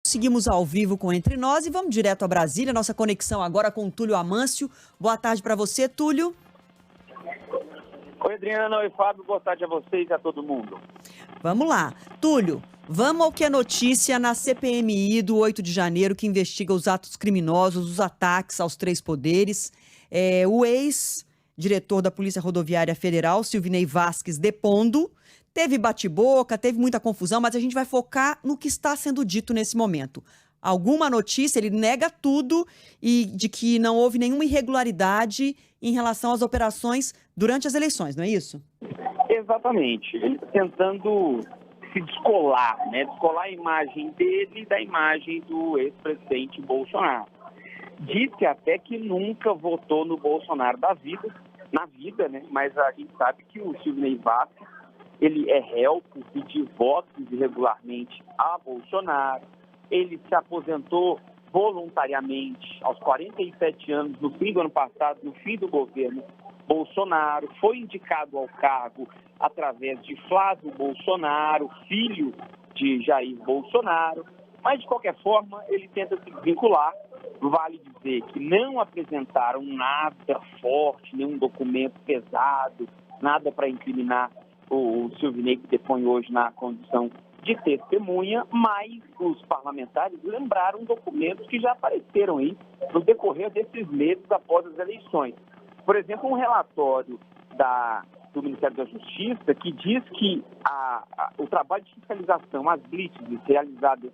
Seguimos ao vivo com Entre Nós e vamos direto a Brasília. Nossa conexão agora com o Túlio Amâncio. Boa tarde para você, Túlio. Oi, Adriana. Oi, Fábio. Boa tarde a vocês e a todo mundo. Vamos lá. Túlio, vamos ao que é notícia na CPMI do 8 de janeiro, que investiga os atos criminosos, os ataques aos três poderes. O ex-diretor da Polícia Rodoviária Federal, Silvinei Vasquez, depondo. Teve bate-boca, teve muita confusão, mas a gente vai focar no que está sendo dito nesse momento. Alguma notícia, ele nega tudo e de que não houve nenhuma irregularidade em relação às operações durante as eleições, não é isso? Exatamente. Ele está tentando se descolar, né? Descolar a imagem dele da imagem do ex-presidente Bolsonaro. Disse até que nunca votou no Bolsonaro na vida, né? Mas a gente sabe que o Silvinei Vasquez, ele é réu por pedir votos irregularmente a Bolsonaro. Ele se aposentou voluntariamente aos 47 anos, no fim do ano passado, no fim do governo Bolsonaro. Foi indicado ao cargo através de Flávio Bolsonaro, filho de Jair Bolsonaro. Mas, de qualquer forma, ele tenta se vincular. Vale dizer que não apresentaram nada forte, nenhum documento pesado, nada para incriminar o Silvinei, que depõe hoje na condição de testemunha, mas os parlamentares lembraram documentos que já apareceram aí no decorrer desses meses após as eleições. Por exemplo, um relatório do Ministério da Justiça que diz que o trabalho de fiscalização, as blitzes realizadas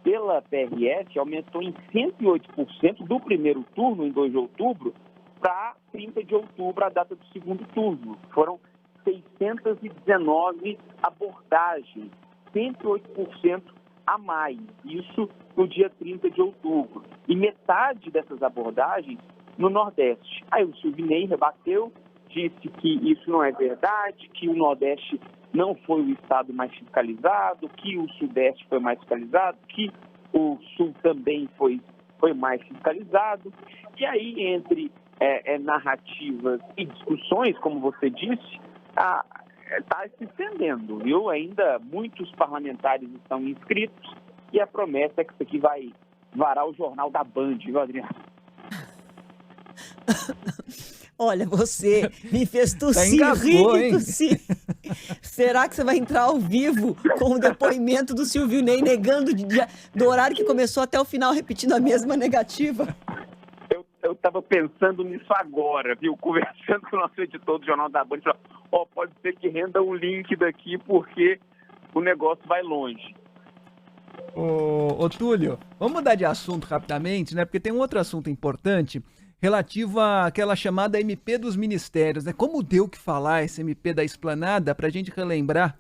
pela PRF aumentou em 108% do primeiro turno, em 2 de outubro, para 30 de outubro, a data do segundo turno. Foram 619 abordagens, 108% a mais, isso no dia 30 de outubro. E metade dessas abordagens no Nordeste. Aí o Silvinei rebateu, disse que isso não é verdade, que o Nordeste não foi o estado mais fiscalizado, que o Sudeste foi mais fiscalizado, que o Sul também foi mais fiscalizado. E aí, entre narrativas e discussões, como você disse, está se estendendo, viu? Ainda muitos parlamentares estão inscritos e a promessa é que isso aqui vai varar o jornal da Band, viu, Adriano? Olha, você me fez tossir, engasgou, rir e hein? tossir. Será que você vai entrar ao vivo com o depoimento do Silvinei negando do horário que começou até o final, repetindo a mesma negativa? Eu estava pensando nisso agora, viu? Conversando com o nosso editor do Jornal da Band, pode ser que renda um link daqui porque o negócio vai longe. Ô Túlio, vamos mudar de assunto rapidamente, né? Porque tem um outro assunto importante relativo àquela chamada MP dos Ministérios, né? Como deu que falar esse MP da Esplanada, para a gente relembrar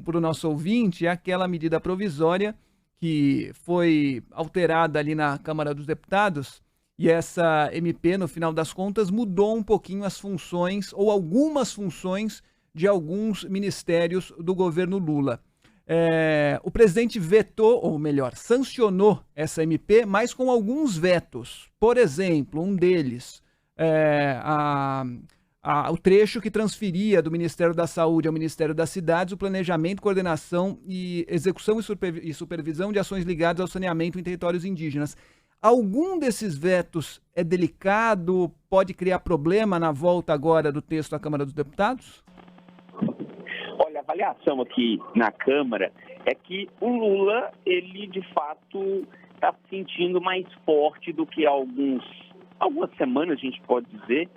para o nosso ouvinte, é aquela medida provisória que foi alterada ali na Câmara dos Deputados. E essa MP, no final das contas, mudou um pouquinho as funções, ou algumas funções, de alguns ministérios do governo Lula. O presidente vetou, ou melhor, sancionou essa MP, mas com alguns vetos. Por exemplo, um deles, o trecho que transferia do Ministério da Saúde ao Ministério das Cidades o planejamento, coordenação e execução e supervisão de ações ligadas ao saneamento em territórios indígenas. Algum desses vetos é delicado, pode criar problema na volta agora do texto da Câmara dos Deputados? Olha, a avaliação aqui na Câmara é que o Lula, ele de fato está se sentindo mais forte do que algumas semanas, a gente pode dizer,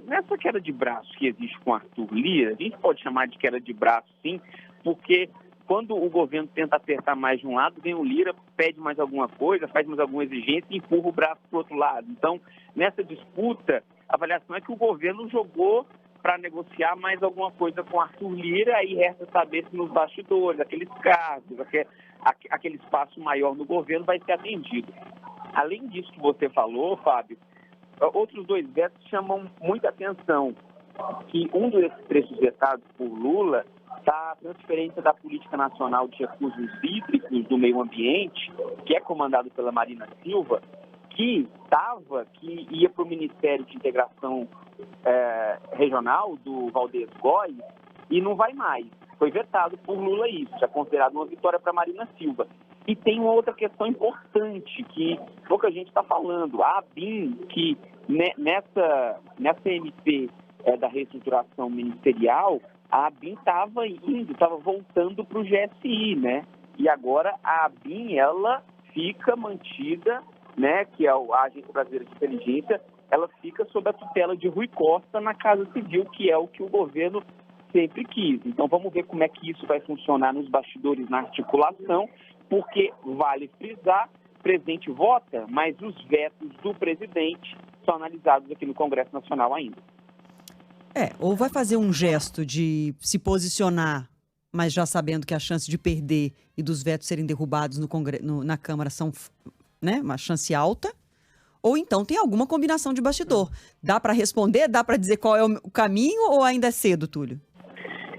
nessa queda de braço que existe com Arthur Lira. A gente pode chamar de queda de braço, sim, porque quando o governo tenta apertar mais de um lado, vem o Lira, pede mais alguma coisa, faz mais alguma exigência e empurra o braço para o outro lado. Então, nessa disputa, a avaliação é que o governo jogou para negociar mais alguma coisa com Arthur Lira, aí resta saber se nos bastidores, aqueles cargos, aquele espaço maior no governo vai ser atendido. Além disso que você falou, Fábio, outros 2 vetos chamam muita atenção, que um desses trechos vetados por Lula da transferência da Política Nacional de Recursos Hídricos do Meio Ambiente, que é comandado pela Marina Silva, que ia para o Ministério de Integração Regional do Valdez Góes, e não vai mais. foi vetado por Lula isso, já considerado uma vitória para Marina Silva. E tem uma outra questão importante que pouca gente está falando. A ABIN, que nessa MP da reestruturação ministerial, a ABIN estava voltando para o GSI, né? E agora a ABIN, ela fica mantida, né, que é a Agência Brasileira de Inteligência, ela fica sob a tutela de Rui Costa na Casa Civil, que é o que o governo sempre quis. Então vamos ver como é que isso vai funcionar nos bastidores, na articulação, porque vale frisar, o presidente vota, mas os vetos do presidente são analisados aqui no Congresso Nacional ainda. Ou vai fazer um gesto de se posicionar, mas já sabendo que a chance de perder e dos vetos serem derrubados na Câmara são, né, uma chance alta, ou então tem alguma combinação de bastidor. Dá para responder? Dá para dizer qual é o caminho ou ainda é cedo, Túlio?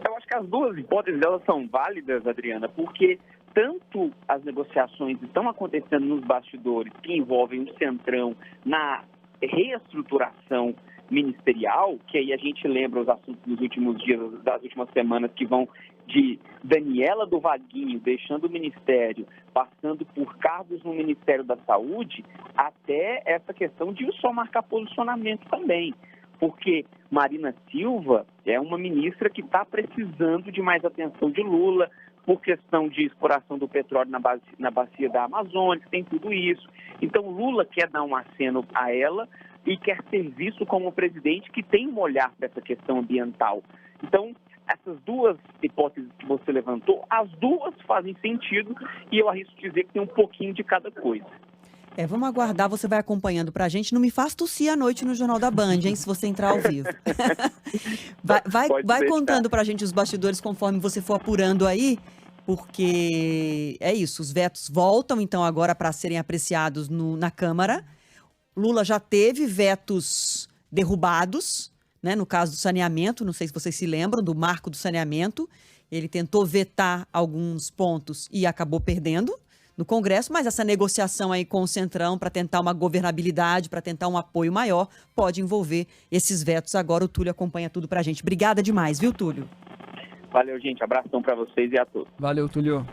Eu acho que as duas hipóteses elas são válidas, Adriana, porque tanto as negociações estão acontecendo nos bastidores que envolvem o Centrão na reestruturação ministerial, que aí a gente lembra os assuntos dos últimos dias, das últimas semanas, que vão de Daniela do Vaguinho deixando o ministério, passando por cargos no Ministério da Saúde, até essa questão de só marcar posicionamento também. Porque Marina Silva é uma ministra que está precisando de mais atenção de Lula, por questão de exploração do petróleo na bacia da Amazônia, tem tudo isso. Então Lula quer dar um aceno a ela e quer ser visto como presidente que tem um olhar para essa questão ambiental. Então, essas duas hipóteses que você levantou, as duas fazem sentido e eu arrisco dizer que tem um pouquinho de cada coisa. Vamos aguardar, você vai acompanhando pra gente. Não me faz tossir à noite no Jornal da Band, hein, se você entrar ao vivo. Vai contando pra gente os bastidores conforme você for apurando aí, porque é isso, os vetos voltam então agora para serem apreciados na Câmara. Lula já teve vetos derrubados, né, no caso do saneamento, não sei se vocês se lembram do marco do saneamento. Ele tentou vetar alguns pontos e acabou perdendo no Congresso, mas essa negociação aí com o Centrão para tentar uma governabilidade, para tentar um apoio maior, pode envolver esses vetos. Agora o Túlio acompanha tudo pra gente. Obrigada demais, viu, Túlio? Valeu, gente. Abração para vocês e a todos. Valeu, Túlio.